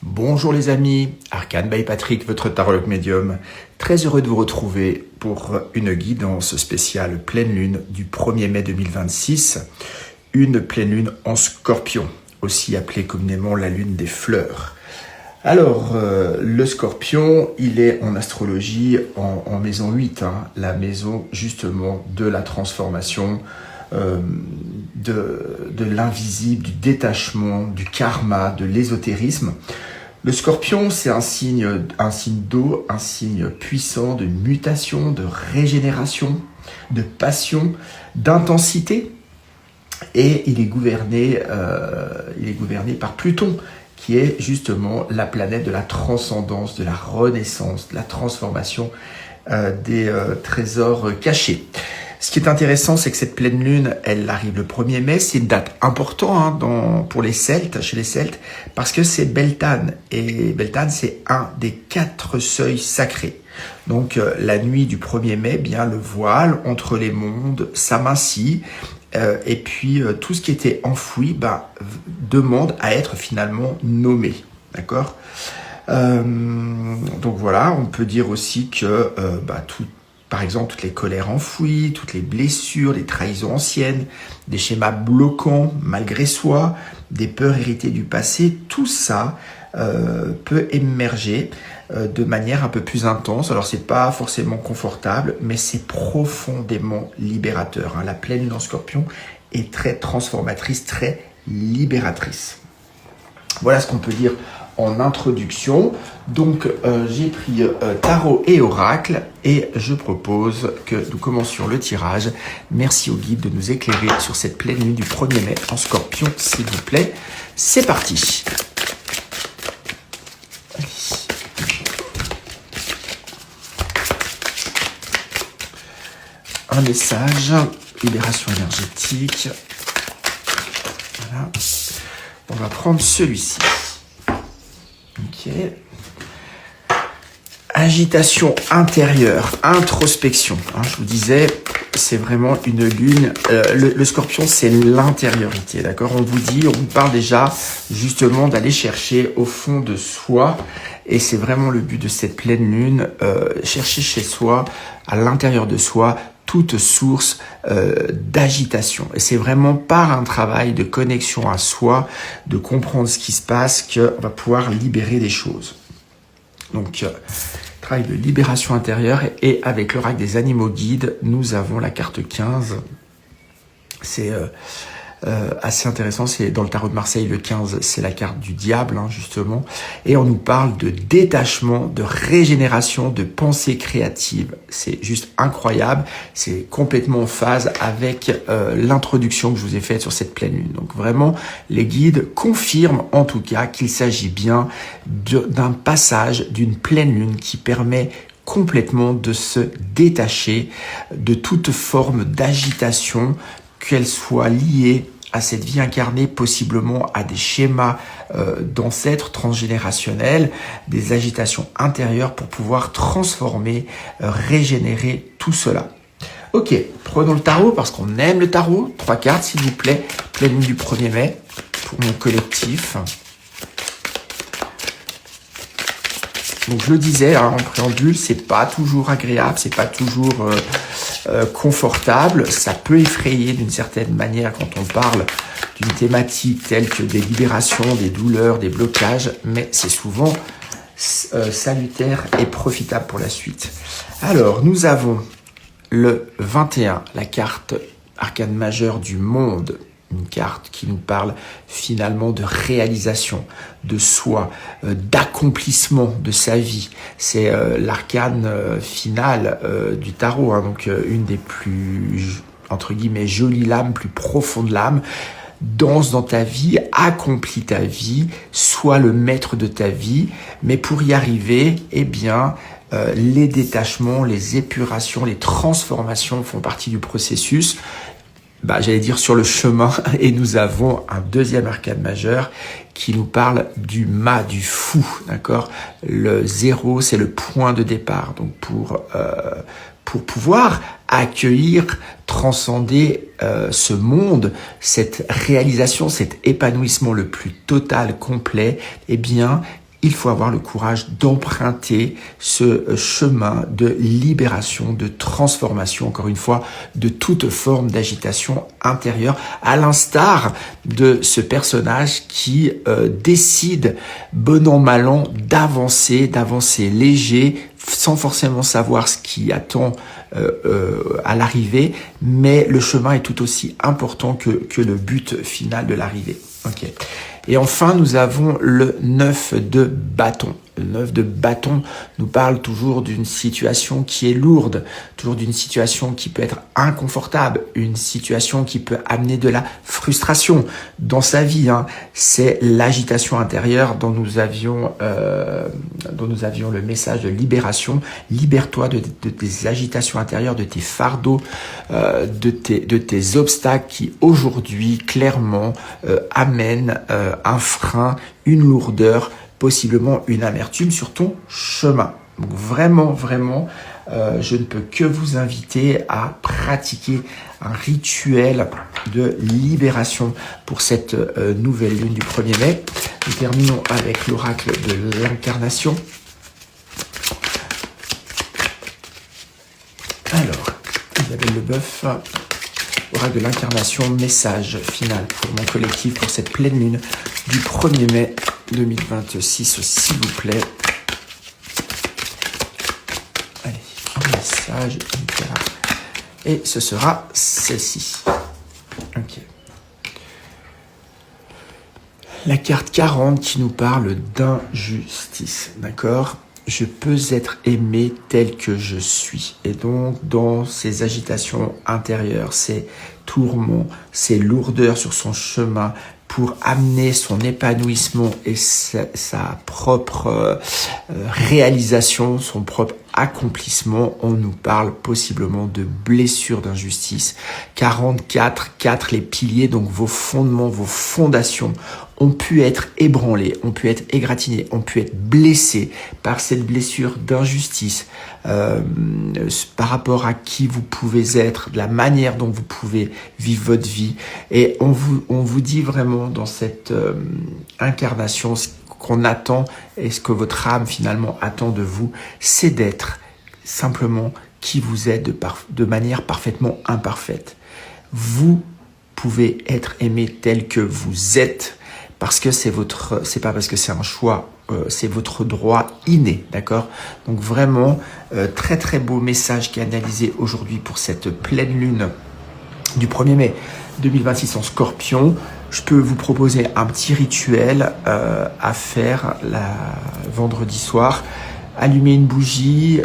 Bonjour les amis, Arcane by Patrick, votre tarologue médium. Très heureux de vous retrouver pour une guidance spéciale pleine lune du 1er mai 2026. Une pleine lune en Scorpion, aussi appelée communément la lune des fleurs. Alors, le Scorpion, il est en astrologie en maison 8, la maison justement de la transformation, de l'invisible, du détachement, du karma, de l'ésotérisme. Le Scorpion, c'est un signe d'eau, un signe puissant de mutation, de régénération, de passion, d'intensité. Et il est gouverné par Pluton, qui est justement la planète de la transcendance, de la renaissance, de la transformation des trésors cachés. Ce qui est intéressant, c'est que cette pleine lune, elle arrive le 1er mai. C'est une date importante pour les Celtes, chez les Celtes, parce que c'est Beltane. Et Beltane, c'est un des 4 seuils sacrés. Donc, la nuit du 1er mai, bien le voile entre les mondes s'amincit. Et puis, tout ce qui était enfoui demande à être finalement nommé. D'accord ? Donc voilà, on peut dire aussi que par exemple, toutes les colères enfouies, toutes les blessures, les trahisons anciennes, des schémas bloquants malgré soi, des peurs héritées du passé, tout ça peut émerger de manière un peu plus intense. Alors, c'est pas forcément confortable, mais c'est profondément libérateur. La pleine lune en Scorpion est très transformatrice, très libératrice. Voilà ce qu'on peut dire en introduction. Donc j'ai pris tarot et oracle et je propose que nous commencions le tirage. Merci au guide de nous éclairer sur cette pleine lune du 1er mai en Scorpion, s'il vous plaît. C'est parti. Allez. Un message, libération énergétique. Voilà. On va prendre celui-ci. Ok. Agitation intérieure, introspection. Je vous disais, c'est vraiment une lune. Le Scorpion, c'est l'intériorité, d'accord ? On vous parle déjà justement d'aller chercher au fond de soi. Et c'est vraiment le but de cette pleine lune, chercher chez soi, à l'intérieur de soi, toute source d'agitation. Et c'est vraiment par un travail de connexion à soi, de comprendre ce qui se passe, qu'on va pouvoir libérer des choses. Donc, travail de libération intérieure. Et avec l'oracle des animaux guides, nous avons la carte 15. C'est assez intéressant. C'est dans le tarot de Marseille, le 15, c'est la carte du diable, justement. Et on nous parle de détachement, de régénération, de pensée créative. C'est juste incroyable. C'est complètement en phase avec l'introduction que je vous ai faite sur cette pleine lune. Donc vraiment, les guides confirment en tout cas qu'il s'agit bien d'un passage d'une pleine lune qui permet complètement de se détacher de toute forme d'agitation, qu'elle soit liée à cette vie incarnée, possiblement à des schémas d'ancêtres transgénérationnels, des agitations intérieures pour pouvoir transformer, régénérer tout cela. Ok, prenons le tarot parce qu'on aime le tarot. 3 cartes, s'il vous plaît. Pleine lune du 1er mai pour mon collectif. Donc je le disais en préambule, c'est pas toujours agréable, c'est pas toujours confortable. Ça peut effrayer d'une certaine manière quand on parle d'une thématique telle que des libérations, des douleurs, des blocages, mais c'est souvent salutaire et profitable pour la suite. Alors nous avons le 21, la carte arcane majeure du monde. Une carte qui nous parle finalement de réalisation de soi, d'accomplissement de sa vie. C'est l'arcane finale du tarot, donc une des plus, entre guillemets, jolies lames, plus profondes lames. Danse dans ta vie, accomplis ta vie, sois le maître de ta vie. Mais pour y arriver, les détachements, les épurations, les transformations font partie du processus. J'allais dire sur le chemin, et nous avons un deuxième arcane majeur qui nous parle du mât, du fou, d'accord ? Le 0, c'est le point de départ. Donc pour pouvoir accueillir, transcender ce monde, cette réalisation, cet épanouissement le plus total, complet, il faut avoir le courage d'emprunter ce chemin de libération, de transformation, encore une fois, de toute forme d'agitation intérieure, à l'instar de ce personnage qui décide, bon an mal an, d'avancer léger, sans forcément savoir ce qui attend à l'arrivée, mais le chemin est tout aussi important que le but final de l'arrivée. Ok. Et enfin, nous avons le 9 de bâton. Le 9 de bâton nous parle toujours d'une situation qui est lourde, toujours d'une situation qui peut être inconfortable, une situation qui peut amener de la frustration dans sa vie. C'est l'agitation intérieure dont nous avions le message de libération. Libère-toi de tes agitations intérieures, de tes fardeaux, de tes obstacles qui aujourd'hui clairement amènent un frein, une lourdeur, possiblement une amertume sur ton chemin. Donc vraiment, je ne peux que vous inviter à pratiquer un rituel de libération pour cette nouvelle lune du 1er mai. Nous terminons avec l'oracle de l'incarnation. Alors, Isabelle Leboeuf, oracle de l'incarnation, message final pour mon collectif pour cette pleine lune du 1er mai 2026, s'il vous plaît. Allez, un message, une carte. Et ce sera celle-ci. Ok. La carte 40 qui nous parle d'injustice, d'accord ? Je peux être aimé tel que je suis. Et donc, dans ces agitations intérieures, ces tourments, ces lourdeurs sur son chemin, pour amener son épanouissement et sa propre réalisation, son propre accomplissement, on nous parle possiblement de blessures d'injustice. 44, 4, les piliers, donc vos fondements, vos fondations, ont pu être ébranlés, ont pu être égratignés, ont pu être blessés par cette blessure d'injustice, par rapport à qui vous pouvez être, de la manière dont vous pouvez vivre votre vie. Et on vous dit vraiment dans cette incarnation, ce qu'on attend et ce que votre âme finalement attend de vous, c'est d'être simplement qui vous êtes de manière parfaitement imparfaite. Vous pouvez être aimé tel que vous êtes, parce que c'est pas parce que c'est un choix, c'est votre droit inné, d'accord ? Donc vraiment, très très beau message qui est analysé aujourd'hui pour cette pleine lune du 1er mai 2026 en Scorpion. Je peux vous proposer un petit rituel à faire vendredi soir. Allumez une bougie,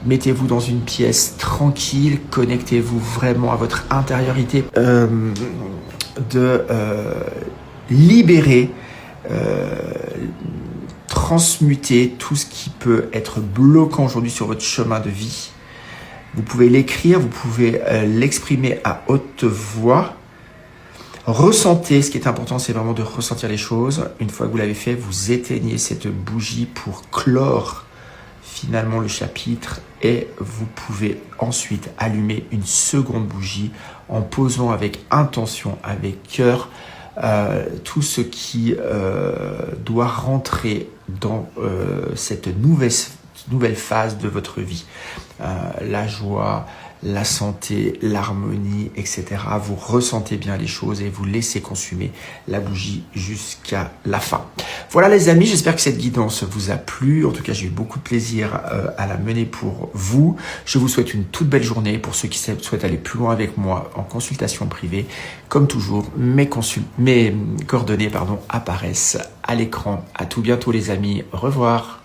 mettez-vous dans une pièce tranquille, connectez-vous vraiment à votre intériorité, libérer, transmuter tout ce qui peut être bloquant aujourd'hui sur votre chemin de vie. Vous pouvez l'écrire, vous pouvez l'exprimer à haute voix. Ressentez, ce qui est important, c'est vraiment de ressentir les choses. Une fois que vous l'avez fait, vous éteignez cette bougie pour clore finalement le chapitre et vous pouvez ensuite allumer une seconde bougie en posant avec intention, avec cœur, tout ce qui doit rentrer dans cette nouvelle phase de votre vie. La joie, la santé, l'harmonie, etc. Vous ressentez bien les choses et vous laissez consumer la bougie jusqu'à la fin. Voilà les amis, j'espère que cette guidance vous a plu. En tout cas, j'ai eu beaucoup de plaisir à la mener pour vous. Je vous souhaite une toute belle journée. Pour ceux qui souhaitent aller plus loin avec moi en consultation privée, comme toujours, mes coordonnées apparaissent à l'écran. À tout bientôt les amis. Au revoir.